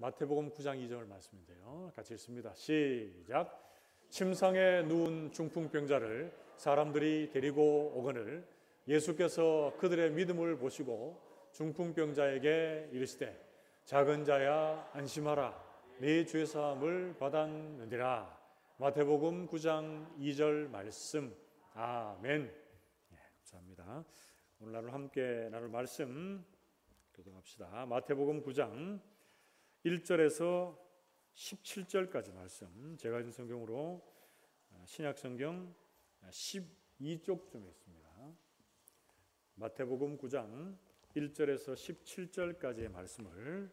마태복음 9장 2절 말씀인데요. 같이 읽습니다. 시작. 침상에 누운 중풍병자를 사람들이 데리고 오거늘 예수께서 그들의 믿음을 보시고 중풍병자에게 이르시되 작은 자야 안심하라 네 죄사함을 받았느니라. 마태복음 9장 2절 말씀. 아멘. 감사합니다. 오늘 함께 나눌 말씀 교독합시다. 마태복음 9장 1절에서 17절까지 말씀, 제가 읽은 성경으로 신약성경 12쪽쯤에 있습니다. 마태복음 9장 1절에서 17절까지의 말씀을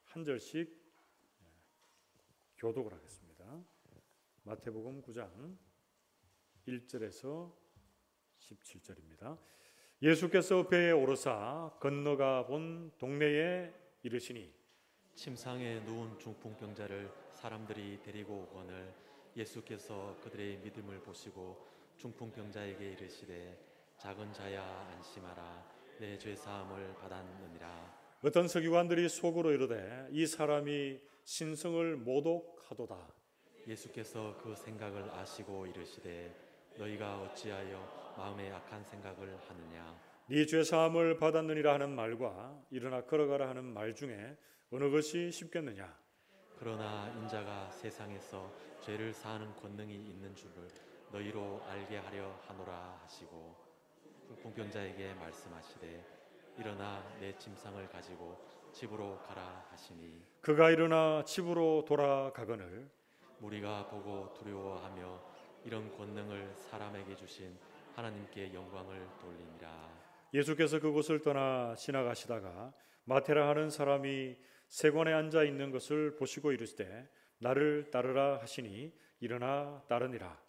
한 절씩 교독을 하겠습니다. 마태복음 9장 1절에서 17절입니다. 예수께서 배에 오르사 건너가 본 동네에 이르시니 침상에 누운 중풍병자를 사람들이 데리고 오거늘 예수께서 그들의 믿음을 보시고 중풍병자에게 이르시되 작은 자야 안심하라 내 죄사함을 받았느니라. 어떤 서기관들이 속으로 이르되 이 사람이 신성을 모독하도다. 예수께서 그 생각을 아시고 이르시되 너희가 어찌하여 마음에 악한 생각을 하느냐. 네 죄사함을 받았느니라 하는 말과 일어나 걸어가라 하는 말 중에 어느 것이 쉽겠느냐. 그러나 인자가 세상에서 죄를 사하는 권능이 있는 줄을 너희로 알게 하려 하노라 하시고 중풍병자에게 말씀하시되 일어나 내 침상을 가지고 집으로 가라 하시니 그가 일어나 집으로 돌아가거늘 무리가 보고 두려워하며 이런 권능을 사람에게 주신 하나님께 영광을 돌리니라. 예수께서 그곳을 떠나 지나가시다가 마테라 하는 사람이 세관에 앉아 있는 것을 보시고 이르시되 나를 따르라 하시니 일어나 따르니라.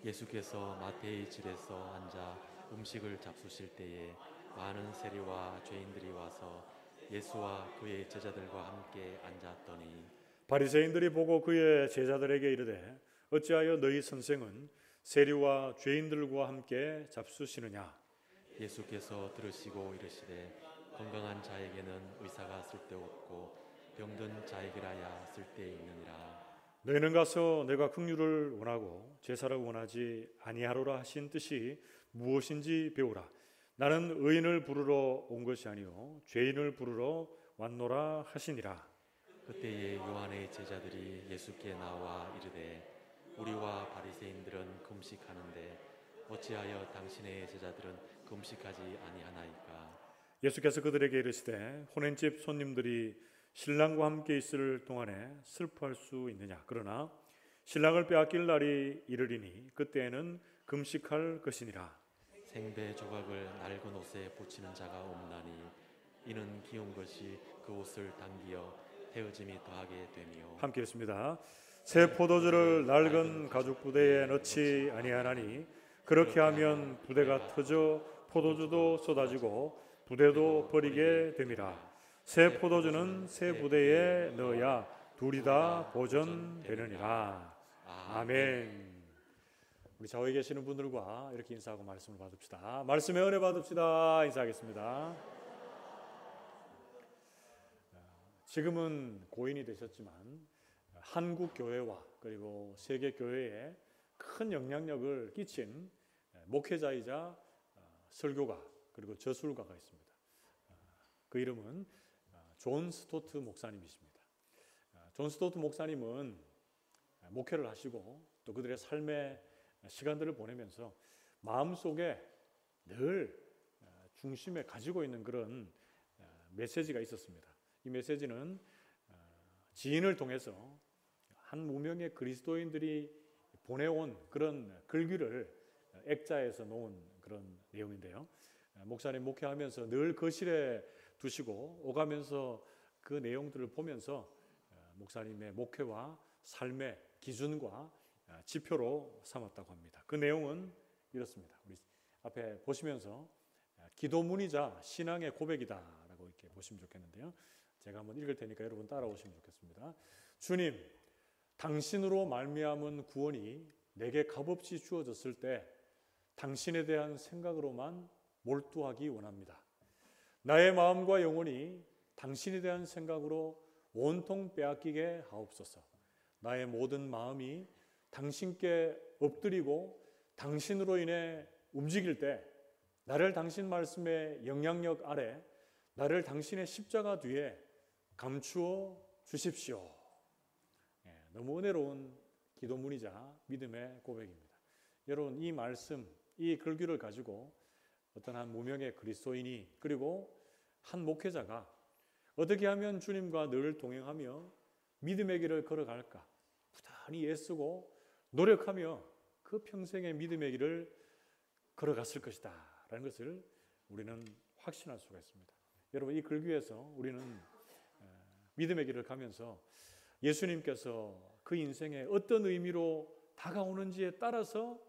예수께서 마태의 집에서 앉아 음식을 잡수실 때에 많은 세리와 죄인들이 와서 예수와 그의 제자들과 함께 앉았더니 바리새인들이 보고 그의 제자들에게 이르되 어찌하여 너희 선생은 세리와 죄인들과 함께 잡수시느냐. 예수께서 들으시고 이르시되 건강한 자에게는 의사가 쓸데없고 병든 자에게라야 쓸데있느니라. 너희는 가서 내가 긍휼을 원하고 제사를 원하지 아니하노라 하신 뜻이 무엇인지 배우라. 나는 의인을 부르러 온 것이 아니요 죄인을 부르러 왔노라 하시니라. 그때에 요한의 제자들이 예수께 나와 이르되 우리와 바리새인들은 금식하는데 어찌하여 당신의 제자들은 금식하지 아니하나이까. 예수께서 그들에게 이르시되 혼인집 손님들이 신랑과 함께 있을 동안에 슬퍼할 수 있느냐. 그러나 신랑을 빼앗길 날이 이르리니 그때에는 금식할 것이니라. 생배 조각을 낡은 옷에 붙이는 자가 없나니 이는 기운 것이 그 옷을 당기어 헤어짐이 더하게 되며. 함께 읽습니다. 새 포도주를 낡은 가죽 부대에 넣지 아니하나니 그렇게 하면 부대가 터져 포도주도 쏟아지고 부대도 버리게 됨이라. 새 포도주는 새 부대에 넣어야 둘이 다 보존되느니라. 아멘. 우리 좌우에 계시는 분들과 이렇게 인사하고 말씀을 받읍시다. 말씀의 은혜 받읍시다. 인사하겠습니다. 지금은 고인이 되셨지만 한국 교회와 그리고 세계 교회에 큰 영향력을 끼친 목회자이자 설교가 그리고 저술가가 있습니다. 그 이름은 존 스토트 목사님이십니다. 존 스토트 목사님은 목회를 하시고 또 그들의 삶의 시간들을 보내면서 마음속에 늘 중심에 가지고 있는 그런 메시지가 있었습니다. 이 메시지는 지인을 통해서 한 무명의 그리스도인들이 보내온 그런 글귀를 액자에서 놓은 그런 내용인데요. 목사님 목회하면서 늘 거실에 두시고 오가면서 그 내용들을 보면서 목사님의 목회와 삶의 기준과 지표로 삼았다고 합니다. 그 내용은 이렇습니다. 우리 앞에 보시면서 기도문이자 신앙의 고백이다라고 이렇게 보시면 좋겠는데요. 제가 한번 읽을 테니까 여러분 따라오시면 좋겠습니다. 주님, 당신으로 말미암은 구원이 내게 값없이 주어졌을 때 당신에 대한 생각으로만 몰두하기 원합니다. 나의 마음과 영혼이 당신에 대한 생각으로 온통 빼앗기게 하옵소서. 나의 모든 마음이 당신께 엎드리고 당신으로 인해 움직일 때 나를 당신 말씀의 영향력 아래, 나를 당신의 십자가 뒤에 감추어 주십시오. 너무 은혜로운 기도문이자 믿음의 고백입니다. 여러분, 이 말씀, 이 글귀를 가지고 어떤 한 무명의 그리스도인이, 그리고 한 목회자가 어떻게 하면 주님과 늘 동행하며 믿음의 길을 걸어갈까, 부단히 애쓰고 노력하며 그 평생의 믿음의 길을 걸어갔을 것이다 라는 것을 우리는 확신할 수가 있습니다. 여러분, 이 글귀에서 우리는 믿음의 길을 가면서 예수님께서 그 인생에 어떤 의미로 다가오는지에 따라서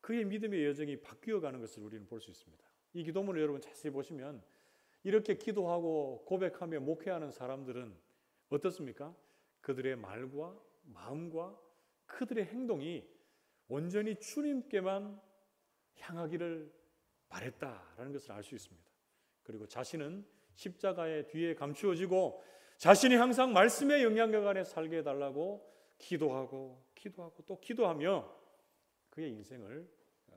그의 믿음의 여정이 바뀌어가는 것을 우리는 볼 수 있습니다. 이 기도문을 여러분 자세히 보시면 이렇게 기도하고 고백하며 목회하는 사람들은 어떻습니까? 그들의 말과 마음과 그들의 행동이 온전히 주님께만 향하기를 바랬다라는 것을 알 수 있습니다. 그리고 자신은 십자가의 뒤에 감추어지고 자신이 항상 말씀의 영향력 안에 살게 해달라고 기도하고 또 기도하며 그의 인생을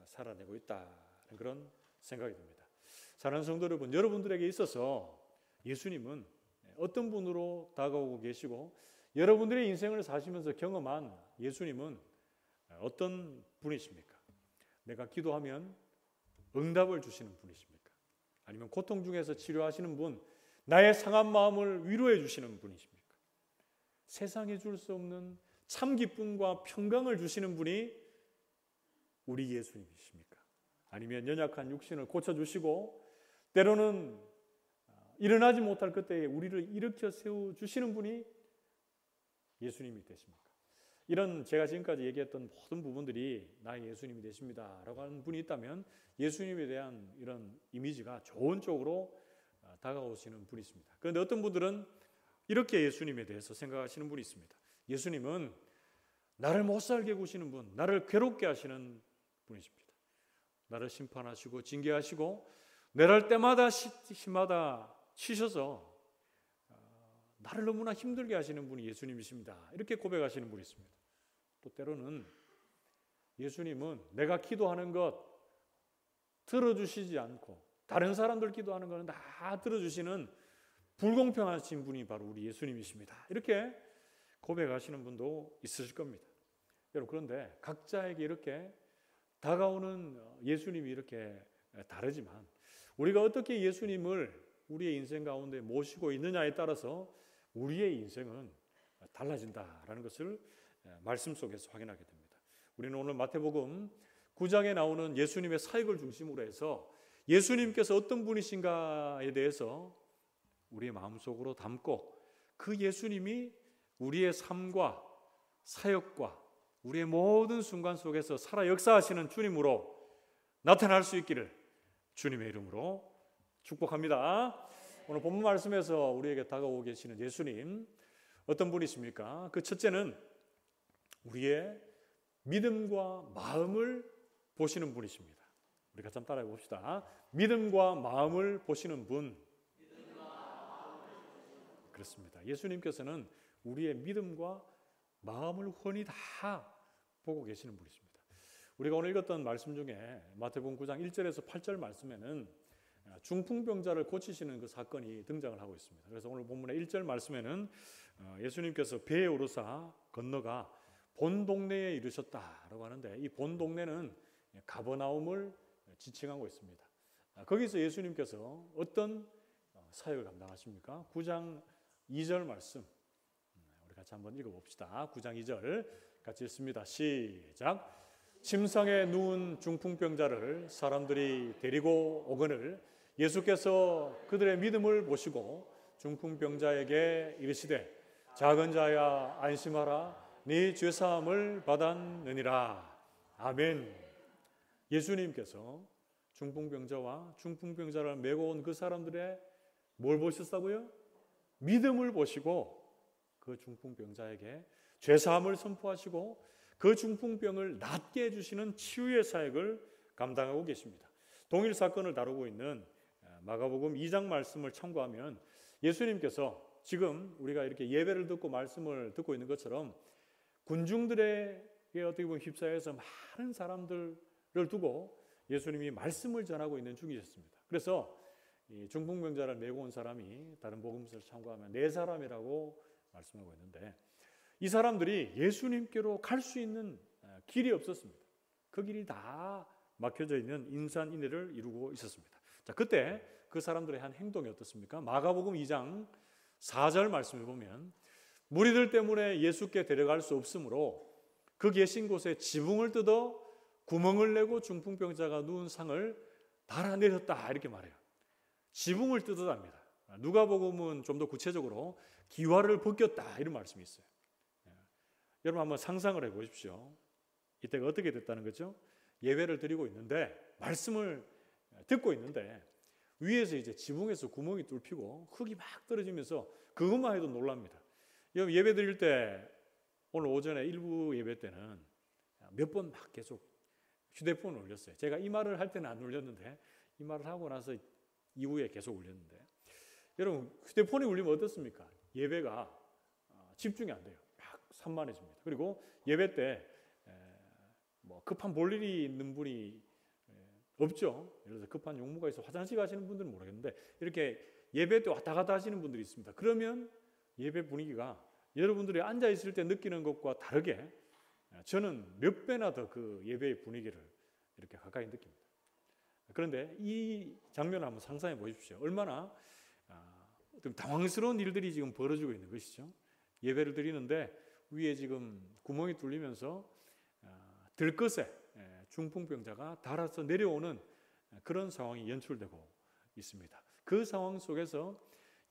살아내고 있다는 그런 생각이 듭니다. 사랑하는 성도 여러분, 여러분들에게 있어서 예수님은 어떤 분으로 다가오고 계시고 여러분들의 인생을 사시면서 경험한 예수님은 어떤 분이십니까? 내가 기도하면 응답을 주시는 분이십니까? 아니면 고통 중에서 치료하시는 분, 나의 상한 마음을 위로해 주시는 분이십니까? 세상에 줄 수 없는 참 기쁨과 평강을 주시는 분이 우리 예수님이십니까? 아니면 연약한 육신을 고쳐주시고 때로는 일어나지 못할 그때에 우리를 일으켜 세워주시는 분이 예수님이 되십니까? 이런 제가 지금까지 얘기했던 모든 부분들이 나의 예수님이 되십니다 라고 하는 분이 있다면 예수님에 대한 이런 이미지가 좋은 쪽으로 다가오시는 분이 있습니다. 그런데 어떤 분들은 이렇게 예수님에 대해서 생각하시는 분이 있습니다. 예수님은 나를 못 살게 구시는 분, 나를 괴롭게 하시는 분이십니다. 나를 심판하시고 징계하시고 내랄 때마다 시마다 치셔서 나를 너무나 힘들게 하시는 분이 예수님이십니다. 이렇게 고백하시는 분이 있습니다. 또 때로는 예수님은 내가 기도하는 것 들어주시지 않고 다른 사람들 기도하는 것은 다 들어주시는 불공평하신 분이 바로 우리 예수님이십니다. 이렇게 고백하시는 분도 있으실 겁니다. 여러분, 그런데 각자에게 이렇게 다가오는 예수님이 이렇게 다르지만 우리가 어떻게 예수님을 우리의 인생 가운데 모시고 있느냐에 따라서 우리의 인생은 달라진다라는 것을 말씀 속에서 확인하게 됩니다. 우리는 오늘 마태복음 9장에 나오는 예수님의 사역을 중심으로 해서 예수님께서 어떤 분이신가에 대해서 우리의 마음속으로 담고 그 예수님이 우리의 삶과 사역과 우리의 모든 순간 속에서 살아 역사하시는 주님으로 나타날 수 있기를 주님의 이름으로 축복합니다. 오늘 본문 말씀에서 우리에게 다가오고 계시는 예수님 어떤 분이십니까? 그 첫째는 우리의 믿음과 마음을 보시는 분이십니다. 우리 같이 한번 따라해 봅시다. 믿음과 마음을 보시는 분. 그렇습니다. 예수님께서는 우리의 믿음과 마음을 훤히 다 보고 계시는 분이십니다. 우리가 오늘 읽었던 말씀 중에 마태복음 9장 1절에서 8절 말씀에는 중풍병자를 고치시는 그 사건이 등장을 하고 있습니다. 그래서 오늘 본문의 1절 말씀에는 예수님께서 배에 오르사 건너가 본 동네에 이르셨다라고 하는데 이 본 동네는 가버나움을 지칭하고 있습니다. 거기서 예수님께서 어떤 사역을 감당하십니까? 9장 2절 말씀 우리 같이 한번 읽어봅시다. 9장 2절 같이 읽습니다. 시작. 침상에 누운 중풍병자를 사람들이 데리고 오거늘 예수께서 그들의 믿음을 보시고 중풍병자에게 이르시되 작은 자야 안심하라 네 죄사함을 받았느니라. 아멘. 예수님께서 중풍병자와 중풍병자를 메고 온 그 사람들의 뭘 보셨다고요? 믿음을 보시고 그 중풍병자에게 죄사함을 선포하시고 그 중풍병을 낫게 해주시는 치유의 사역을 감당하고 계십니다. 동일 사건을 다루고 있는 마가복음 2장 말씀을 참고하면 예수님께서 지금 우리가 이렇게 예배를 듣고 말씀을 듣고 있는 것처럼 군중들에게 어떻게 보면 휩싸여서 많은 사람들을 두고 예수님이 말씀을 전하고 있는 중이셨습니다. 그래서 이 중풍병자를 메고 온 사람이 다른 복음서를 참고하면 4사람이라고 말씀하고 있는데, 이 사람들이 예수님께로 갈 수 있는 길이 없었습니다. 그 길이 다 막혀져 있는 인산인해를 이루고 있었습니다. 자, 그때 그 사람들의 한 행동이 어떻습니까? 마가복음 2장 4절 말씀을 보면 무리들 때문에 예수께 데려갈 수 없으므로 그 계신 곳에 지붕을 뜯어 구멍을 내고 중풍병자가 누운 상을 달아내렸다, 이렇게 말해요. 지붕을 뜯어답니다. 누가복음은 좀 더 구체적으로 기와를 벗겼다, 이런 말씀이 있어요. 여러분 한번 상상을 해보십시오. 이때가 어떻게 됐다는 거죠? 예배를 드리고 있는데, 말씀을 듣고 있는데 위에서 이제 지붕에서 구멍이 뚫히고 흙이 막 떨어지면서 그것만 해도 놀랍니다. 여러분 예배 드릴 때 오늘 오전에 일부 예배 때는 몇 번 막 계속 휴대폰을 올렸어요. 제가 이 말을 할 때는 안 올렸는데 이 말을 하고 나서 이후에 계속 올렸는데, 여러분 휴대폰이 울리면 어떻습니까? 예배가 집중이 안 돼요. 막 산만해집니다. 그리고 예배 때 뭐 급한 볼 일이 있는 분이 없죠. 예를 들어서 급한 용무가 있어 화장실 가시는 분들은 모르겠는데 이렇게 예배 때 왔다 갔다 하시는 분들이 있습니다. 그러면 예배 분위기가 여러분들이 앉아 있을 때 느끼는 것과 다르게 저는 몇 배나 더 그 예배의 분위기를 이렇게 가까이 느낍니다. 그런데 이 장면을 한번 상상해 보십시오. 얼마나 좀 당황스러운 일들이 지금 벌어지고 있는 것이죠. 예배를 드리는데 위에 지금 구멍이 뚫리면서 들것에 중풍병자가 달아서 내려오는 그런 상황이 연출되고 있습니다. 그 상황 속에서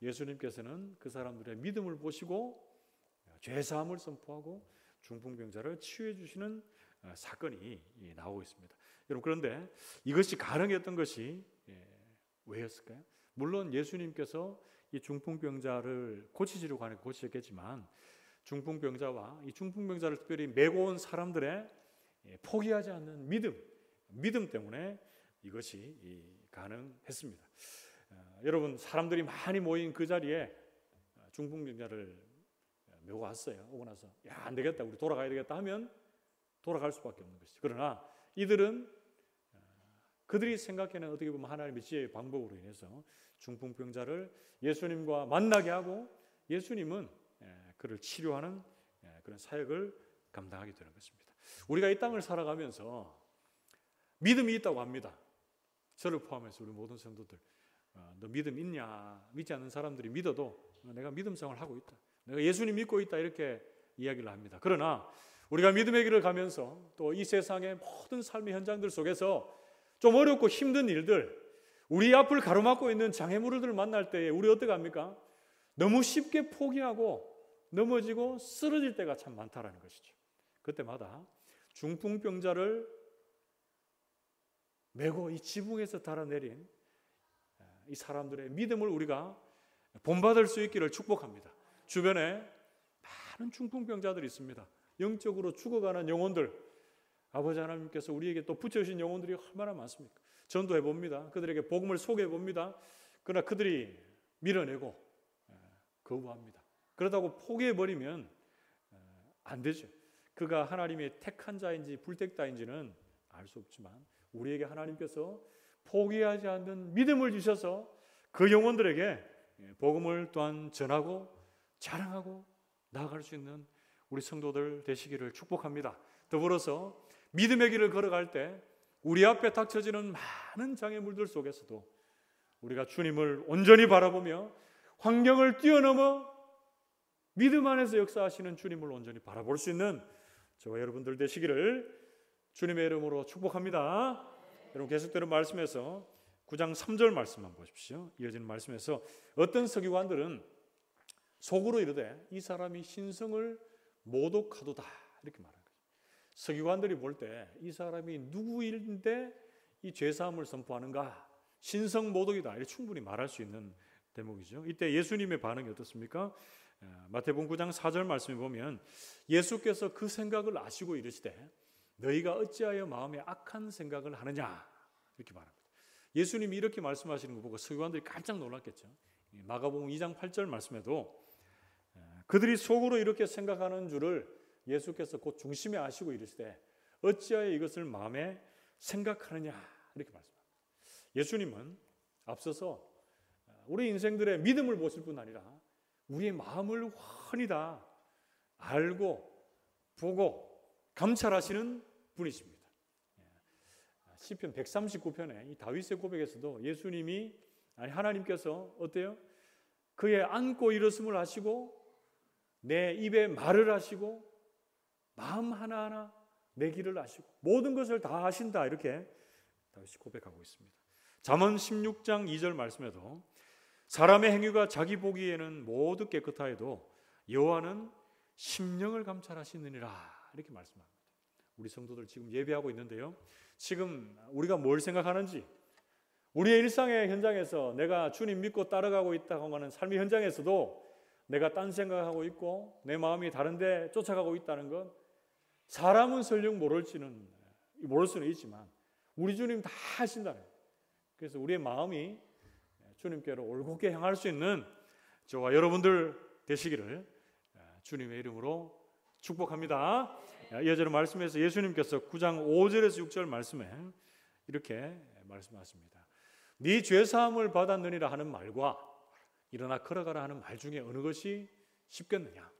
예수님께서는 그 사람들의 믿음을 보시고 죄사함을 선포하고 중풍병자를 치유해 주시는 사건이 나오고 있습니다. 여러분, 그런데 이것이 가능했던 것이 왜였을까요? 물론 예수님께서 이 중풍병자를 고치시려고 하니까 고치셨겠지만, 중풍병자와 이 중풍병자를 특별히 메고 온 사람들의 포기하지 않는 믿음 때문에 이것이 가능했습니다. 여러분, 사람들이 많이 모인 그 자리에 중풍병자를 메고 왔어요. 오고 나서 안 되겠다, 우리 돌아가야 되겠다 하면 돌아갈 수밖에 없는 것이죠. 그러나 이들은 그들이 생각해낸 어떻게 보면 하나님의 지혜의 방법으로 인해서 중풍병자를 예수님과 만나게 하고 예수님은 그를 치료하는 그런 사역을 감당하게 되는 것입니다. 우리가 이 땅을 살아가면서 믿음이 있다고 합니다. 저를 포함해서 우리 모든 성도들, 너 믿음 있냐? 믿지 않는 사람들이 믿어도 내가 믿음 생활을 하고 있다, 내가 예수님 믿고 있다, 이렇게 이야기를 합니다. 그러나 우리가 믿음의 길을 가면서 또 이 세상의 모든 삶의 현장들 속에서 좀 어렵고 힘든 일들, 우리 앞을 가로막고 있는 장애물들을 만날 때에 우리 어떻게 합니까? 너무 쉽게 포기하고 넘어지고 쓰러질 때가 참 많다라는 것이죠. 그때마다 중풍병자를 메고 이 지붕에서 달아내린 이 사람들의 믿음을 우리가 본받을 수 있기를 축복합니다. 주변에 많은 중풍병자들이 있습니다. 영적으로 죽어가는 영혼들, 아버지 하나님께서 우리에게 또 붙여주신 영혼들이 얼마나 많습니까? 전도해 봅니다. 그들에게 복음을 소개해 봅니다. 그러나 그들이 밀어내고 거부합니다. 그러다고 포기해버리면 안 되죠. 그가 하나님의 택한 자인지 불택자인지는 알 수 없지만 우리에게 하나님께서 포기하지 않는 믿음을 주셔서 그 영혼들에게 복음을 또한 전하고 자랑하고 나아갈 수 있는 우리 성도들 되시기를 축복합니다. 더불어서 믿음의 길을 걸어갈 때 우리 앞에 닥쳐지는 많은 장애물들 속에서도 우리가 주님을 온전히 바라보며 환경을 뛰어넘어 믿음 안에서 역사하시는 주님을 온전히 바라볼 수 있는 저와 여러분들 되시기를 주님의 이름으로 축복합니다. 여러분, 계속되는 말씀에서 9장 3절 말씀만 보십시오. 이어지는 말씀에서 어떤 서기관들은 속으로 이르되 이 사람이 신성을 모독하도다, 이렇게 말하는 거죠. 서기관들이 볼 때 이 사람이 누구인데 이 죄사함을 선포하는가, 신성 모독이다, 이렇게 충분히 말할 수 있는 대목이죠. 이때 예수님의 반응이 어떻습니까? 마태복음 9장 4절 말씀에 보면 예수께서 그 생각을 아시고 이르시되 너희가 어찌하여 마음에 악한 생각을 하느냐, 이렇게 말합니다. 예수님이 이렇게 말씀하시는 거 보고 서기관들이 깜짝 놀랐겠죠. 마가복음 2장 8절 말씀에도 그들이 속으로 이렇게 생각하는 줄을 예수께서 곧 중심에 아시고 이르시되 어찌하여 이것을 마음에 생각하느냐 이렇게 말씀합니다. 예수님은 앞서서 우리 인생들의 믿음을 보실 뿐 아니라 우리의 마음을 훤히 다 알고 보고 감찰하시는 분이십니다. 시편 139편에 이 다윗의 고백에서도 예수님이 하나님께서 어때요? 그의 안고 일었음을 아시고 내 입에 말을 하시고 마음 하나하나 내 길을 아시고 모든 것을 다 아신다 이렇게 다윗이 고백하고 있습니다. 잠언 16장 2절 말씀에도 사람의 행위가 자기 보기에는 모두 깨끗하여도 여호와는 심령을 감찰하시느니라 이렇게 말씀합니다. 우리 성도들 지금 예배하고 있는데요. 지금 우리가 뭘 생각하는지 우리의 일상의 현장에서 내가 주님 믿고 따라가고 있다고 하는 삶의 현장에서도 내가 딴 생각하고 있고 내 마음이 다른 데 쫓아가고 있다는 건 사람은 설령 모를 수는 있지만 우리 주님 다 아신다는 거예요. 그래서 우리의 마음이 주님께로 올곧게 향할 수 있는 저와 여러분들 되시기를 주님의 이름으로 축복합니다. 이어지는 말씀에서 예수님께서 9장 5절에서 6절 말씀에 이렇게 말씀하십니다. 네 죄사함을 받았느니라 하는 말과 일어나 걸어가라 하는 말 중에 어느 것이 쉽겠느냐.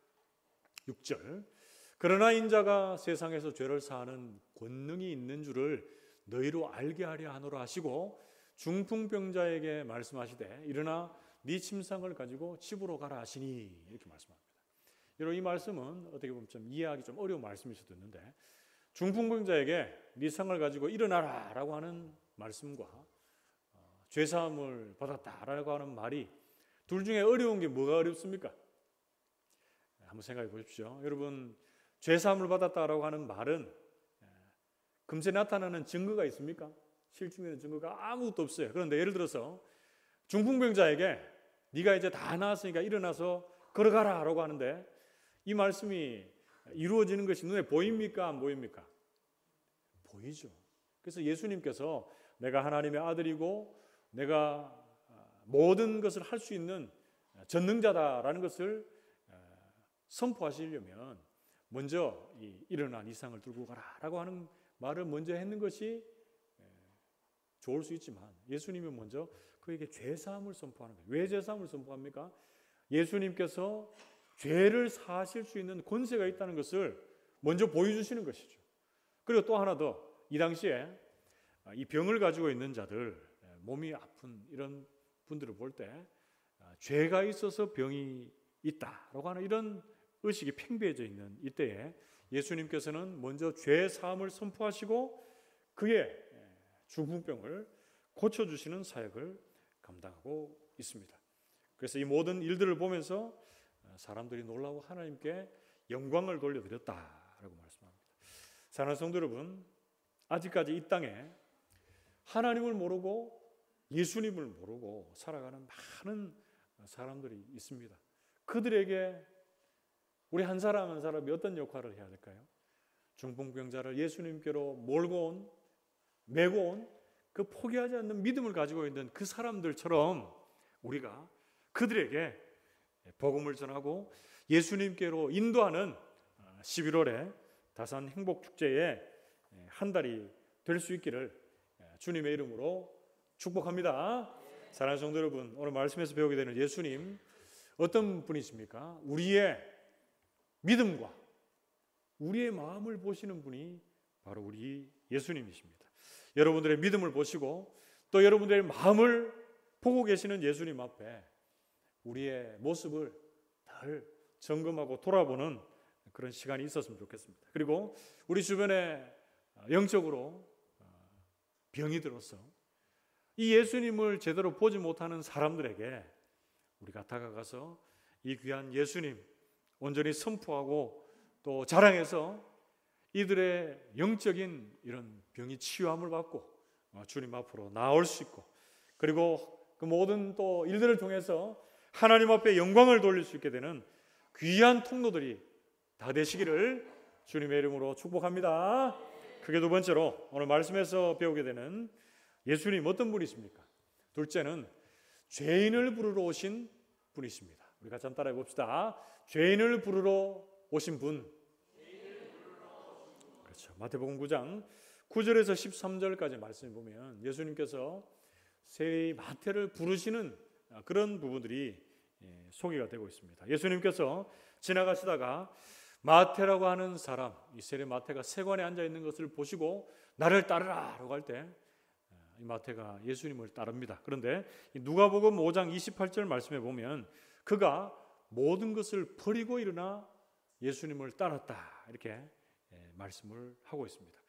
6절 그러나 인자가 세상에서 죄를 사하는 권능이 있는 줄을 너희로 알게 하려 하노라 하시고 중풍병자에게 말씀하시되 일어나 네 침상을 가지고 집으로 가라 하시니 이렇게 말씀합니다. 여러분 이 말씀은 어떻게 보면 좀 이해하기 좀 어려운 말씀일 수도 있는데 중풍병자에게 네 상을 가지고 일어나라 라고 하는 말씀과 죄사함을 받았다라고 하는 말이 둘 중에 어려운 게 뭐가 어렵습니까? 한번 생각해 보십시오. 여러분 죄사함을 받았다라고 하는 말은 금세 나타나는 증거가 있습니까? 실증되는 증거가 아무것도 없어요. 그런데 예를 들어서 중풍병자에게 네가 이제 다 나았으니까 일어나서 걸어가라 라고 하는데 이 말씀이 이루어지는 것이 눈에 보입니까? 안 보입니까? 보이죠. 그래서 예수님께서 내가 하나님의 아들이고 내가 모든 것을 할 수 있는 전능자다라는 것을 선포하시려면 먼저 일어난 이 상을 들고 가라라고 하는 말을 먼저 했는 것이 좋을 수 있지만 예수님은 먼저 그에게 죄사함을 선포하는 거예요. 왜 죄사함을 선포합니까? 예수님께서 죄를 사하실 수 있는 권세가 있다는 것을 먼저 보여주시는 것이죠. 그리고 또 하나 더, 이 당시에 이 병을 가지고 있는 자들, 몸이 아픈 이런 분들을 볼 때 죄가 있어서 병이 있다라고 하는 이런 의식이 팽배해져 있는 이때에 예수님께서는 먼저 죄 사함을 선포하시고 그의 중풍병을 고쳐주시는 사역을 감당하고 있습니다. 그래서 이 모든 일들을 보면서 사람들이 놀라고 하나님께 영광을 돌려드렸다라고 말씀합니다. 사랑하는 성도 여러분, 아직까지 이 땅에 하나님을 모르고 예수님을 모르고 살아가는 많은 사람들이 있습니다. 그들에게 우리 한 사람 한 사람이 어떤 역할을 해야 될까요? 중풍병자를 예수님께로 몰고 메고 온 그 포기하지 않는 믿음을 가지고 있는 그 사람들처럼 우리가 그들에게 복음을 전하고 예수님께로 인도하는 11월에 다산 행복축제의 한 달이 될 수 있기를 주님의 이름으로 축복합니다. 사랑하는 성도 여러분, 오늘 말씀에서 배우게 되는 예수님 어떤 분이십니까? 우리의 믿음과 우리의 마음을 보시는 분이 바로 우리 예수님이십니다. 여러분들의 믿음을 보시고 또 여러분들의 마음을 보고 계시는 예수님 앞에 우리의 모습을 늘 점검하고 돌아보는 그런 시간이 있었으면 좋겠습니다. 그리고 우리 주변에 영적으로 병이 들어서 이 예수님을 제대로 보지 못하는 사람들에게 우리가 다가가서 이 귀한 예수님 온전히 선포하고 또 자랑해서 이들의 영적인 이런 병이 치유함을 받고 주님 앞으로 나올 수 있고 그리고 그 모든 또 일들을 통해서 하나님 앞에 영광을 돌릴 수 있게 되는 귀한 통로들이 다 되시기를 주님의 이름으로 축복합니다. 그게 두 번째로 오늘 말씀에서 배우게 되는 예수님 어떤 분이십니까? 둘째는 죄인을 부르러 오신 분이십니다. 우리 같이 한번 따라해 봅시다. 죄인을 부르러 오신 분. 그렇죠. 마태복음 9장 9절에서 13절까지 말씀을 보면 예수님께서 세리 마태를 부르시는 그런 부분들이 소개가 되고 있습니다. 예수님께서 지나가시다가 마태라고 하는 사람, 이 세리 마태가 세관에 앉아 있는 것을 보시고 나를 따르라라고 할 때 이 마태가 예수님을 따릅니다. 그런데 누가복음 5장 28절 말씀에 보면 그가 모든 것을 버리고 일어나 예수님을 따랐다 이렇게 말씀을 하고 있습니다.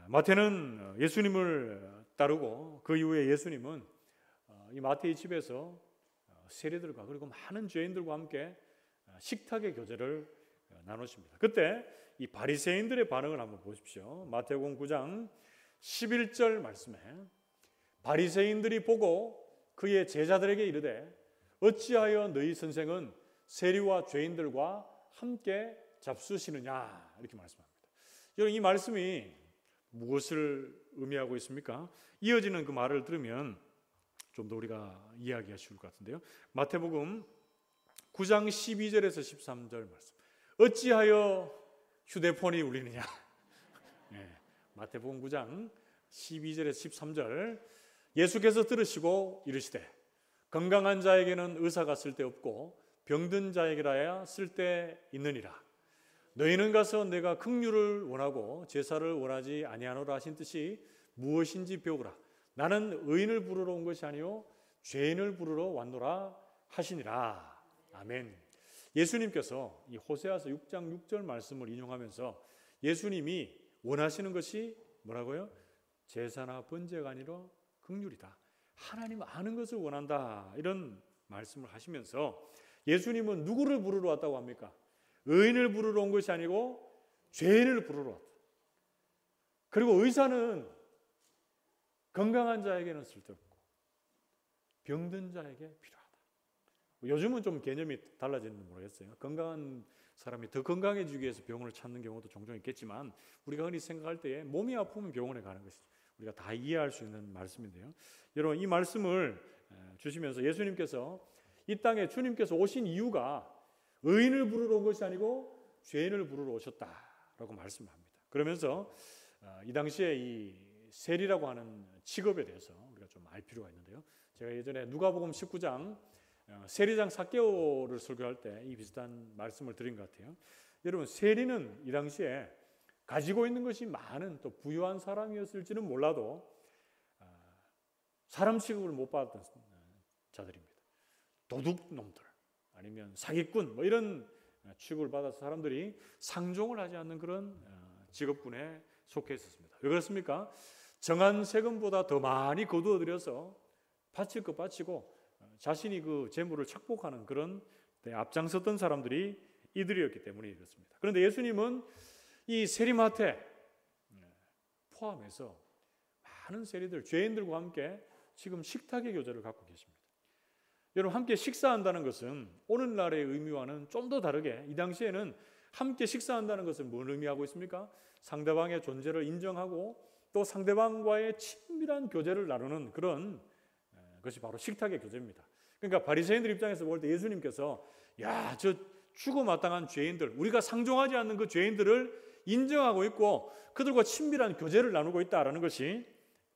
마태는 예수님을 따르고 그 이후에 예수님은 이 마태의 집에서 세리들과 그리고 많은 죄인들과 함께 식탁의 교제를 나누십니다. 그때 이 바리새인들의 반응을 한번 보십시오. 마태복음 9장 11절 말씀에 바리새인들이 보고 그의 제자들에게 이르되 어찌하여 너희 선생은 세리와 죄인들과 함께 잡수시느냐 이렇게 말씀합니다. 여러분 이 말씀이 무엇을 의미하고 있습니까? 이어지는 그 말을 들으면 좀 더 우리가 이해하기가 쉬울 것 같은데요. 마태복음 9장 12절에서 13절 말씀. 어찌하여 휴대폰이 울리느냐. 마태복음 9장 12절에서 13절. 예수께서 들으시고 이르시되 건강한 자에게는 의사가 쓸데없고 병든 자에게라야 쓸데있느니라. 너희는 가서 내가 긍휼을 원하고 제사를 원하지 아니하노라 하신 뜻이 무엇인지 배우라. 나는 의인을 부르러 온 것이 아니요 죄인을 부르러 왔노라 하시니라. 아멘. 예수님께서 이 호세아서 6장 6절 말씀을 인용하면서 예수님이 원하시는 것이 뭐라고요? 제사나 번제가 아니라 긍휼이다. 하나님 아는 것을 원한다. 이런 말씀을 하시면서 예수님은 누구를 부르러 왔다고 합니까? 의인을 부르러 온 것이 아니고 죄인을 부르러 왔다. 그리고 의사는 건강한 자에게는 쓸데없고 병든 자에게 필요하다. 요즘은 좀 개념이 달라지는지 모르겠어요. 건강한 사람이 더 건강해지기 위해서 병원을 찾는 경우도 종종 있겠지만 우리가 흔히 생각할 때에 몸이 아프면 병원에 가는 것이죠. 우리가 다 이해할 수 있는 말씀인데요. 여러분 이 말씀을 주시면서 예수님께서 이 땅에 주님께서 오신 이유가 의인을 부르러 온 것이 아니고 죄인을 부르러 오셨다라고 말씀합니다. 그러면서 이 당시에 이 세리라고 하는 직업에 대해서 우리가 좀 알 필요가 있는데요. 제가 예전에 누가복음 19장 세리장 삭개오를 설교할 때 이 비슷한 말씀을 드린 것 같아요. 여러분 세리는 이 당시에 가지고 있는 것이 많은 또 부유한 사람이었을지는 몰라도 사람 취급을 못 받았던 자들입니다. 도둑놈들 아니면 사기꾼 뭐 이런 취급을 받아서 사람들이 상종을 하지 않는 그런 직업군에 속해 있었습니다. 왜 그렇습니까? 정한 세금보다 더 많이 거두어들여서 바칠 것 바치고 자신이 그 재물을 착복하는 그런 앞장섰던 사람들이 이들이었기 때문에 그렇습니다. 그런데 예수님은 이 세리마태 포함해서 많은 세리들, 죄인들과 함께 지금 식탁의 교제를 갖고 계십니다. 여러분 함께 식사한다는 것은 오늘날의 의미와는 좀 더 다르게 이 당시에는 함께 식사한다는 것은 뭘 의미하고 있습니까? 상대방의 존재를 인정하고 또 상대방과의 친밀한 교제를 나누는 그런 것이 바로 식탁의 교제입니다. 그러니까 바리새인들 입장에서 볼 때 예수님께서 야, 저 죽어마땅한 죄인들, 우리가 상종하지 않는 그 죄인들을 인정하고 있고 그들과 친밀한 교제를 나누고 있다라는 것이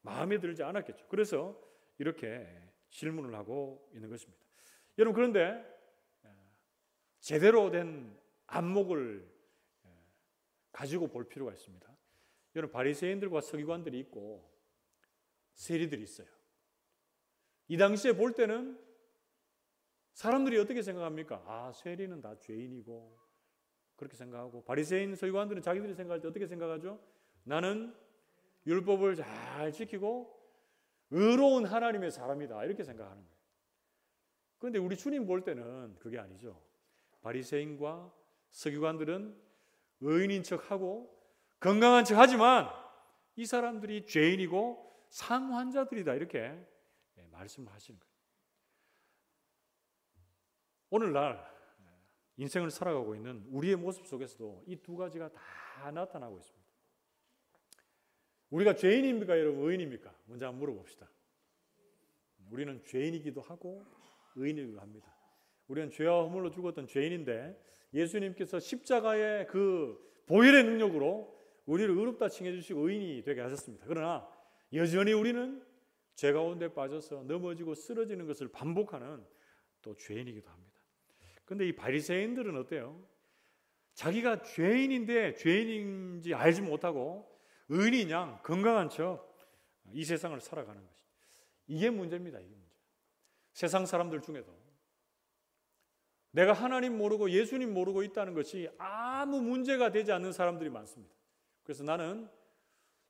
마음에 들지 않았겠죠. 그래서 이렇게 질문을 하고 있는 것입니다. 여러분 그런데 제대로 된 안목을 가지고 볼 필요가 있습니다. 여러분 바리새인들과 서기관들이 있고 세리들이 있어요. 이 당시에 볼 때는 사람들이 어떻게 생각합니까? 아, 세리는 다 죄인이고 그렇게 생각하고 바리새인 서기관들은 자기들이 생각할 때 어떻게 생각하죠? 나는 율법을 잘 지키고 의로운 하나님의 사람이다 이렇게 생각하는 거예요. 그런데 우리 주님 볼 때는 그게 아니죠. 바리새인과 서기관들은 의인인 척하고 건강한 척하지만 이 사람들이 죄인이고 상환자들이다 이렇게 말씀을 하시는 거예요. 오늘날 인생을 살아가고 있는 우리의 모습 속에서도 이 두 가지가 다 나타나고 있습니다. 우리가 죄인입니까 여러분 의인입니까? 먼저 한번 물어봅시다. 우리는 죄인이기도 하고 의인이기도 합니다. 우리는 죄와 허물로 죽었던 죄인인데 예수님께서 십자가의 그 보혈의 능력으로 우리를 의롭다 칭해 주시고 의인이 되게 하셨습니다. 그러나 여전히 우리는 죄 가운데 빠져서 넘어지고 쓰러지는 것을 반복하는 또 죄인이기도 합니다. 그런데 이 바리새인들은 어때요? 자기가 죄인인데 죄인인지 알지 못하고 의인인 양 건강한 척 이 세상을 살아가는 것이, 이게 문제입니다. 이게 문제. 세상 사람들 중에도 내가 하나님 모르고 예수님 모르고 있다는 것이 아무 문제가 되지 않는 사람들이 많습니다. 그래서 나는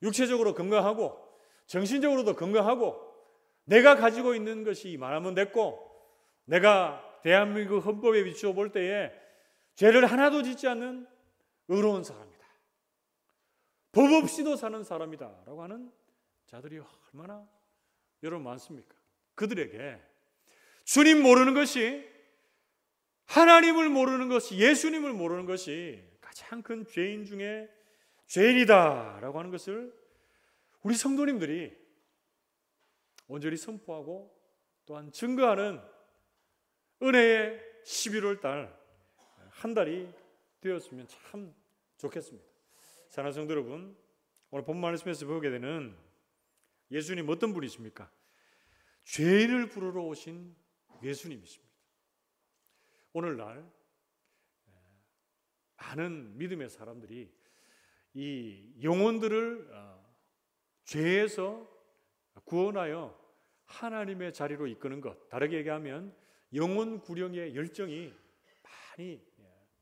육체적으로 건강하고 정신적으로도 건강하고 내가 가지고 있는 것이 많으면 됐고, 내가 대한민국 헌법에 비추어 볼 때에 죄를 하나도 짓지 않는 의로운 사람이다, 법 없이도 사는 사람이다 라고 하는 자들이 얼마나 여러분 많습니까? 그들에게 주님 모르는 것이, 하나님을 모르는 것이, 예수님을 모르는 것이 가장 큰 죄인 중에 죄인이다 라고 하는 것을 우리 성도님들이 온전히 선포하고 또한 증거하는 은혜의 11월 달 한 달이 되었으면 참 좋겠습니다. 사랑하는 성도 여러분, 오늘 본 말씀에서 보게 되는 예수님 어떤 분이십니까? 죄인을 부르러 오신 예수님이십니다. 오늘날 많은 믿음의 사람들이 이 영혼들을 죄에서 구원하여 하나님의 자리로 이끄는 것, 다르게 얘기하면 영혼 구령의 열정이 많이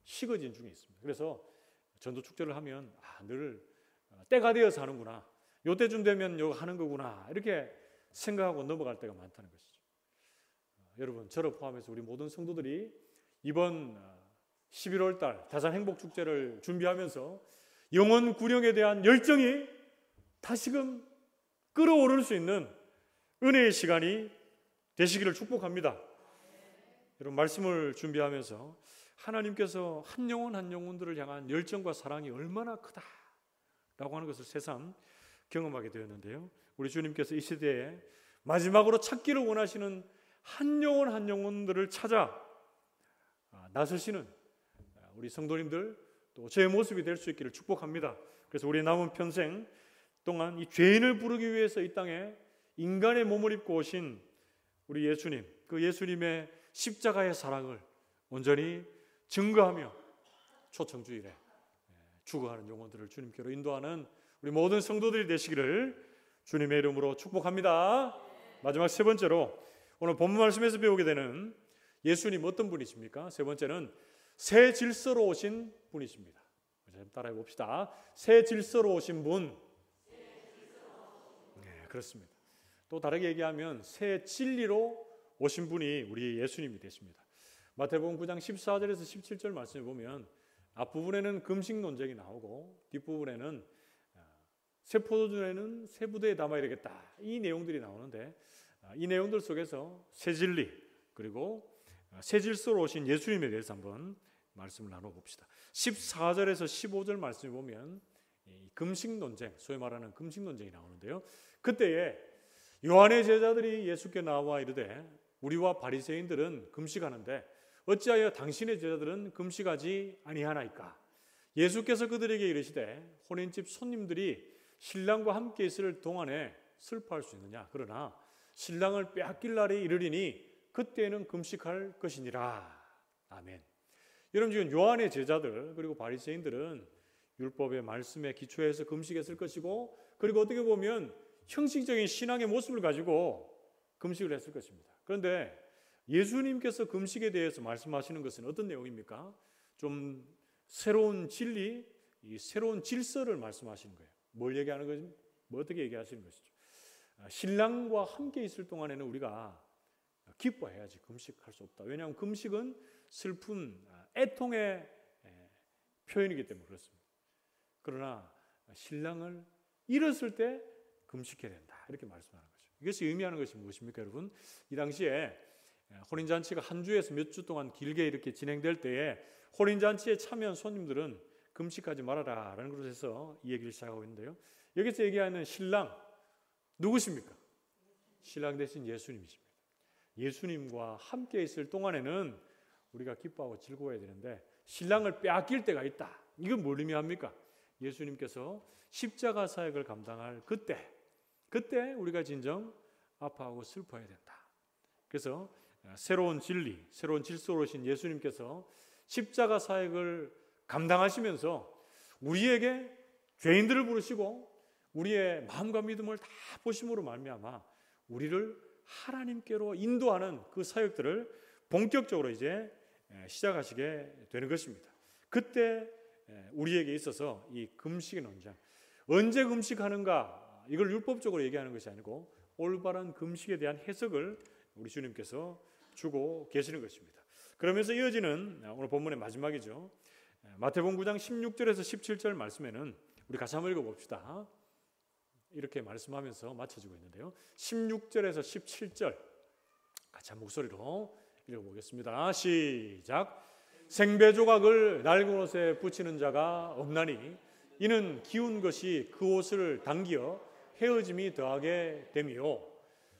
식어진 중에 있습니다. 그래서 전도 축제를 하면 늘 때가 되어서 하는구나, 요때쯤 되면 요거 하는 거구나, 이렇게 생각하고 넘어갈 때가 많다는 것이죠. 여러분, 저를 포함해서 우리 모든 성도들이 이번 11월 달 다산 행복 축제를 준비하면서 영혼 구령에 대한 열정이 다시금 끌어오를 수 있는 은혜의 시간이 되시기를 축복합니다. 여러분, 말씀을 준비하면서 하나님께서 한 영혼 한 영혼들을 향한 열정과 사랑이 얼마나 크다라고 하는 것을 새삼 경험하게 되었는데요. 우리 주님께서 이 시대에 마지막으로 찾기를 원하시는 한 영혼 한 영혼들을 찾아 나서시는 우리 성도님들, 또 제 모습이 될 수 있기를 축복합니다. 그래서 우리 남은 평생 동안 이 죄인을 부르기 위해서 이 땅에 인간의 몸을 입고 오신 우리 예수님, 그 예수님의 십자가의 사랑을 온전히 증거하며 초청주일에 죽어가는 영혼들을 주님께로 인도하는 우리 모든 성도들이 되시기를 주님의 이름으로 축복합니다. 마지막 세 번째로 오늘 본문 말씀에서 배우게 되는 예수님 어떤 분이십니까? 세 번째는 새 질서로 오신 분이십니다. 따라해 봅시다. 새 질서로 오신 분. 네, 그렇습니다. 또 다르게 얘기하면 새 진리로 오신 분이 우리 예수님이 되십니다. 마태복음 9장 14절에서 17절 말씀을 보면 앞부분에는 금식 논쟁이 나오고 뒷부분에는 새 포도주에는 새 부대에 담아야 되겠다, 이 내용들이 나오는데, 이 내용들 속에서 새 진리 그리고 새 질서로 오신 예수님에 대해서 한번 말씀을 나눠봅시다. 14절에서 15절 말씀을 보면 금식 논쟁, 소위 말하는 금식 논쟁이 나오는데요. 그때에 요한의 제자들이 예수께 나와 이르되 우리와 바리새인들은 금식하는데 어찌하여 당신의 제자들은 금식하지 아니하나이까? 예수께서 그들에게 이르시되 혼인집 손님들이 신랑과 함께 있을 동안에 슬퍼할 수 있느냐? 그러나 신랑을 빼앗길 날이 이르리니 그때는 금식할 것이니라. 아멘. 여러분, 지금 요한의 제자들 그리고 바리새인들은 율법의 말씀에 기초해서 금식했을 것이고, 그리고 어떻게 보면 형식적인 신앙의 모습을 가지고 금식을 했을 것입니다. 그런데 예수님께서 금식에 대해서 말씀하시는 것은 어떤 내용입니까? 좀 새로운 진리, 이 새로운 질서를 말씀하시는 거예요. 뭘 얘기하는 거지? 뭐 어떻게 얘기하시는 것이죠? 신랑과 함께 있을 동안에는 우리가 기뻐해야지 금식할 수 없다. 왜냐하면 금식은 슬픈 애통의 표현이기 때문에 그렇습니다. 그러나 신랑을 잃었을 때 금식해야 된다, 이렇게 말씀하는 거죠. 이것이 의미하는 것이 무엇입니까, 여러분? 이 당시에 혼인잔치가 한 주에서 몇 주 동안 길게 이렇게 진행될 때에 혼인잔치에 참여한 손님들은 금식하지 말아라 라는 것으로 해서 이 얘기를 시작하고 있는데요. 여기서 얘기하는 신랑 누구십니까? 신랑 대신 예수님이십니다. 예수님과 함께 있을 동안에는 우리가 기뻐하고 즐거워야 되는데 신랑을 빼앗길 때가 있다. 이건 뭘 의미합니까? 예수님께서 십자가 사역을 감당할 그때 우리가 진정 아파하고 슬퍼해야 된다. 그래서 새로운 진리, 새로운 질서로 오신 예수님께서 십자가 사역을 감당하시면서 우리에게 죄인들을 부르시고 우리의 마음과 믿음을 다 보심으로 말미암아 우리를 하나님께로 인도하는 그 사역들을 본격적으로 이제 시작하시게 되는 것입니다. 그때 우리에게 있어서 이 금식의 논쟁, 언제 금식하는가, 이걸 율법적으로 얘기하는 것이 아니고 올바른 금식에 대한 해석을 우리 주님께서 주고 계시는 것입니다. 그러면서 이어지는 오늘 본문의 마지막이죠. 마태복음 9장 16절에서 17절 말씀에는 우리 같이 한번 읽어봅시다. 이렇게 말씀하면서 맞춰지고 있는데요. 16절에서 17절 같이 한 목소리로 읽어보겠습니다. 시작. 생배 조각을 낡은 옷에 붙이는 자가 없나니 이는 기운 것이 그 옷을 당기어 헤어짐이 더하게 됨이요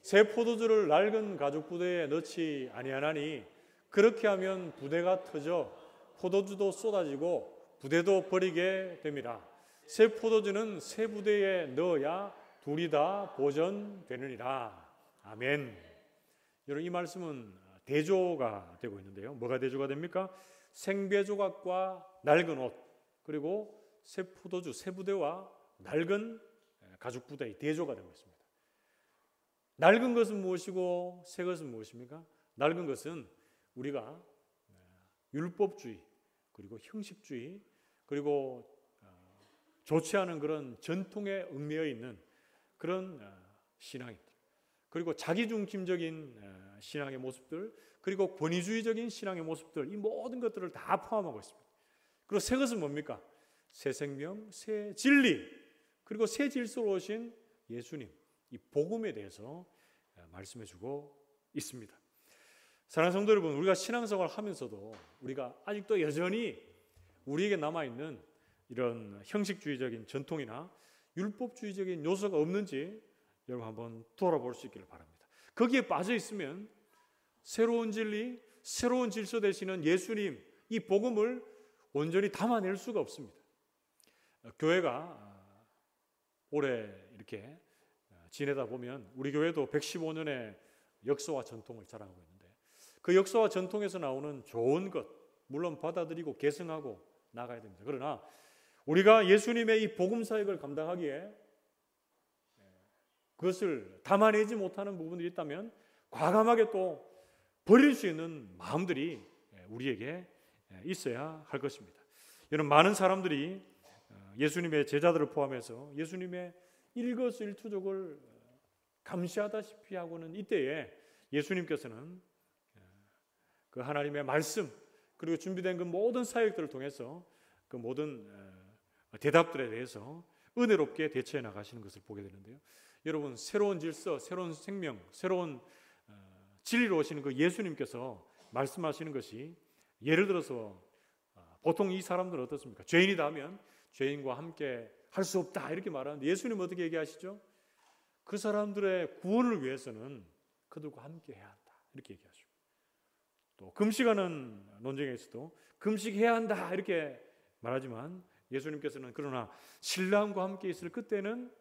새 포도주를 낡은 가죽 부대에 넣지 아니하나니 그렇게 하면 부대가 터져 포도주도 쏟아지고 부대도 버리게 됨이라. 새 포도주는 새 부대에 넣어야 둘이 다 보존되느니라. 아멘. 여러분, 이 말씀은 대조가 되고 있는데요. 뭐가 대조가 됩니까? 생배 조각과 낡은 옷, 그리고 새 포도주, 새 부대와 낡은 가죽 부대의 대조가 되고 있습니다. 낡은 것은 무엇이고 새 것은 무엇입니까? 낡은 것은 우리가 율법주의, 그리고 형식주의, 그리고 좋지 않은 그런 전통에 얽매여 있는 그런 신앙입니다. 그리고 자기중심적인 신앙의 모습들, 그리고 권위주의적인 신앙의 모습들, 이 모든 것들을 다 포함하고 있습니다. 그리고 새 것은 뭡니까? 새 생명, 새 진리, 그리고 새 질서로 오신 예수님, 이 복음에 대해서 말씀해주고 있습니다. 사랑하는 성도 여러분, 우리가 신앙생활을 하면서도 우리가 아직도 여전히 우리에게 남아있는 이런 형식주의적인 전통이나 율법주의적인 요소가 없는지 여러분 한번 돌아볼 수 있기를 바랍니다. 거기에 빠져 있으면 새로운 진리, 새로운 질서 되시는 예수님, 이 복음을 온전히 담아낼 수가 없습니다. 교회가 올해 이렇게 지내다 보면 우리 교회도 115년의 역사와 전통을 자랑하고 있는데 그 역사와 전통에서 나오는 좋은 것, 물론 받아들이고 계승하고 나가야 됩니다. 그러나 우리가 예수님의 이 복음 사역을 감당하기에 그것을 담아내지 못하는 부분들이 있다면 과감하게 또 버릴 수 있는 마음들이 우리에게 있어야 할 것입니다. 여러분, 많은 사람들이 예수님의 제자들을 포함해서 예수님의 일거수일투족을 감시하다시피 하고는 이때에 예수님께서는 그 하나님의 말씀 그리고 준비된 그 모든 사역들을 통해서 그 모든 대답들에 대해서 은혜롭게 대처해 나가시는 것을 보게 되는데요. 여러분, 새로운 질서, 새로운 생명, 새로운 진리로 오시는 그 예수님께서 말씀하시는 것이 예를 들어서 보통 이 사람들은 어떻습니까? 죄인이다 하면 죄인과 함께 할 수 없다 이렇게 말하는데 예수님은 어떻게 얘기하시죠? 그 사람들의 구원을 위해서는 그들과 함께 해야 한다 이렇게 얘기하시고, 또 금식하는 논쟁에서도 금식해야 한다 이렇게 말하지만 예수님께서는 그러나 신랑과 함께 있을 그때는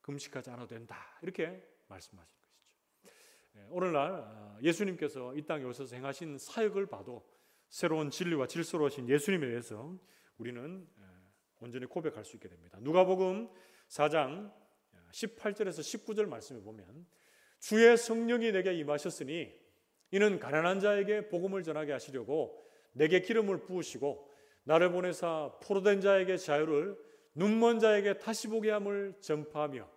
금식하지 않아도 된다 이렇게 말씀하시는 것이죠. 오늘날 예수님께서 이 땅에 오셔서 행하신 사역을 봐도 새로운 진리와 질서로 오신 예수님에 대해서 우리는 온전히 고백할 수 있게 됩니다. 누가복음 4장 18절에서 19절 말씀에 보면 주의 성령이 내게 임하셨으니 이는 가난한 자에게 복음을 전하게 하시려고 내게 기름을 부으시고 나를 보내사 포로된 자에게 자유를, 눈먼 자에게 다시 보게 함을 전파하며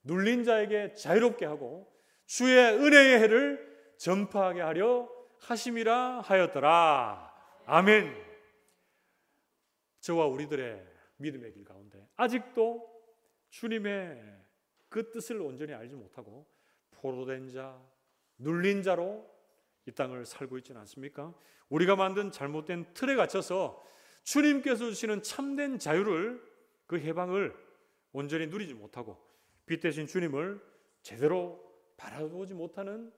눌린 자에게 자유롭게 하고 주의 은혜의 해를 전파하게 하려 하심이라 하였더라. 아멘. 저와 우리들의 믿음의 길 가운데 아직도 주님의 그 뜻을 온전히 알지 못하고 포로된 자, 눌린 자로 이 땅을 살고 있지는 않습니까? 우리가 만든 잘못된 틀에 갇혀서 주님께서 주시는 참된 자유를, 그 해방을 온전히 누리지 못하고 빛 대신 주님을 제대로 바라보지 못하는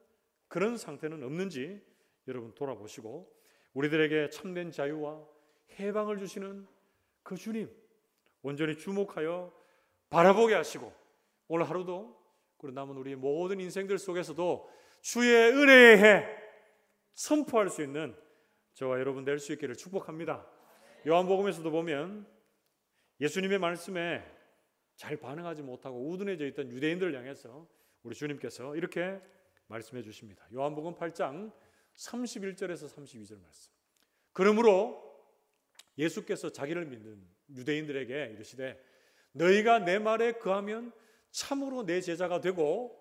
그런 상태는 없는지 여러분 돌아보시고 우리들에게 참된 자유와 해방을 주시는 그 주님 온전히 주목하여 바라보게 하시고 오늘 하루도 그리고 남은 우리의 모든 인생들 속에서도 주의 은혜의 해 선포할 수 있는 저와 여러분 될 수 있기를 축복합니다. 요한복음에서도 보면 예수님의 말씀에 잘 반응하지 못하고 우둔해져 있던 유대인들을 향해서 우리 주님께서 이렇게 말씀해 주십니다. 요한복음 8장 31절에서 32절 말씀. 그러므로 예수께서 자기를 믿는 유대인들에게 이르시되 너희가 내 말에 거하면 참으로 내 제자가 되고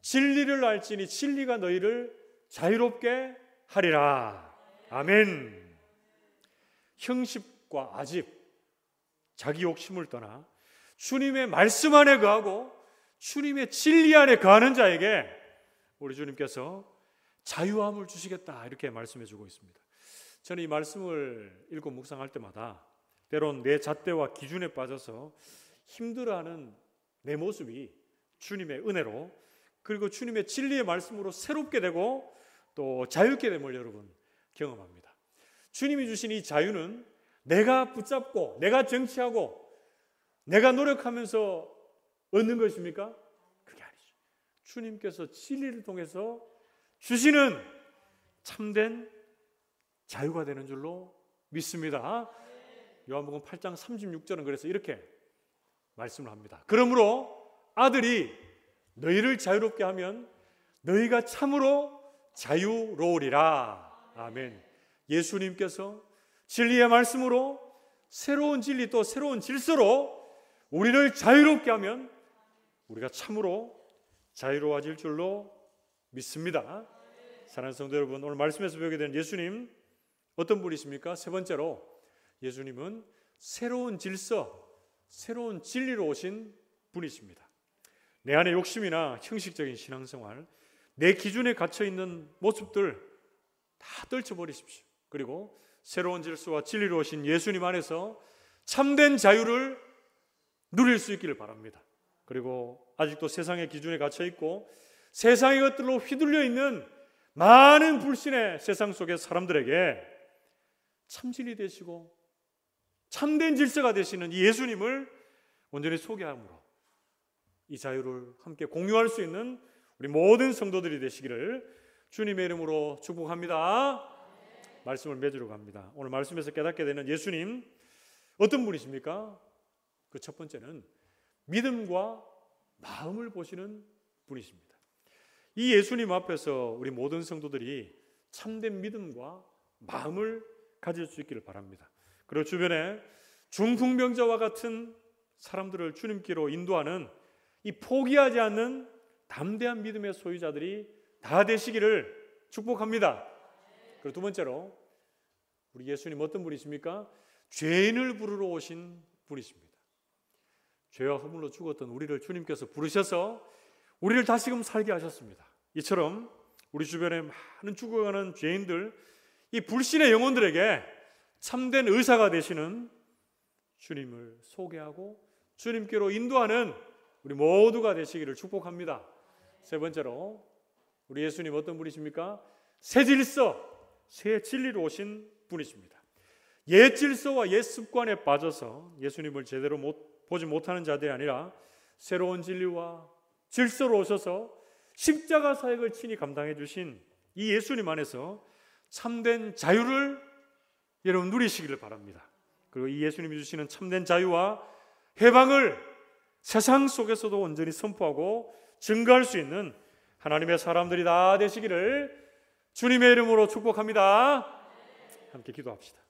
진리를 알지니 진리가 너희를 자유롭게 하리라. 아멘. 형식과 아집, 자기 욕심을 떠나 주님의 말씀 안에 거하고 주님의 진리 안에 거하는 자에게 우리 주님께서 자유함을 주시겠다 이렇게 말씀해 주고 있습니다. 저는 이 말씀을 읽고 묵상할 때마다 때론 내 잣대와 기준에 빠져서 힘들어하는 내 모습이 주님의 은혜로 그리고 주님의 진리의 말씀으로 새롭게 되고 또 자유롭게 됨을 여러분 경험합니다. 주님이 주신 이 자유는 내가 붙잡고 내가 정치하고 내가 노력하면서 얻는 것입니까? 그게 아니죠. 주님께서 진리를 통해서 주시는 참된 자유가 되는 줄로 믿습니다. 요한복음 8장 36절은 그래서 이렇게 말씀을 합니다. 그러므로 아들이 너희를 자유롭게 하면 너희가 참으로 자유로우리라. 아멘. 예수님께서 진리의 말씀으로 새로운 진리 또 새로운 질서로 우리를 자유롭게 하면 우리가 참으로 자유로워질 줄로 믿습니다. 사랑하는 성도 여러분, 오늘 말씀에서 배우게 된 예수님 어떤 분이십니까? 세 번째로 예수님은 새로운 질서, 새로운 진리로 오신 분이십니다. 내 안의 욕심이나 형식적인 신앙생활, 내 기준에 갇혀있는 모습들 다 떨쳐버리십시오. 그리고 새로운 질서와 진리로 오신 예수님 안에서 참된 자유를 누릴 수 있기를 바랍니다. 그리고 아직도 세상의 기준에 갇혀있고 세상의 것들로 휘둘려 있는 많은 불신의 세상 속의 사람들에게 참진리 되시고 참된 질서가 되시는 이 예수님을 온전히 소개함으로 이 자유를 함께 공유할 수 있는 우리 모든 성도들이 되시기를 주님의 이름으로 축복합니다. 말씀을 맺으러 갑니다. 오늘 말씀에서 깨닫게 되는 예수님 어떤 분이십니까? 그 첫 번째는 믿음과 마음을 보시는 분이십니다. 이 예수님 앞에서 우리 모든 성도들이 참된 믿음과 마음을 가질 수 있기를 바랍니다. 그리고 주변에 중풍병자와 같은 사람들을 주님께로 인도하는 이 포기하지 않는 담대한 믿음의 소유자들이 다 되시기를 축복합니다. 그리고 두 번째로 우리 예수님 어떤 분이십니까? 죄인을 부르러 오신 분이십니다. 죄와 허물로 죽었던 우리를 주님께서 부르셔서 우리를 다시금 살게 하셨습니다. 이처럼 우리 주변에 많은 죽어가는 죄인들, 이 불신의 영혼들에게 참된 의사가 되시는 주님을 소개하고 주님께로 인도하는 우리 모두가 되시기를 축복합니다. 세 번째로 우리 예수님 어떤 분이십니까? 새 질서, 새 진리로 오신 분이십니다. 옛 질서와 옛 습관에 빠져서 예수님을 제대로 보지 못하는 자들이 아니라 새로운 진리와 질서로 오셔서 십자가 사역을 친히 감당해 주신 이 예수님 안에서 참된 자유를 여러분 누리시기를 바랍니다. 그리고 이 예수님이 주시는 참된 자유와 해방을 세상 속에서도 온전히 선포하고 증거할 수 있는 하나님의 사람들이 다 되시기를 주님의 이름으로 축복합니다. 함께 기도합시다.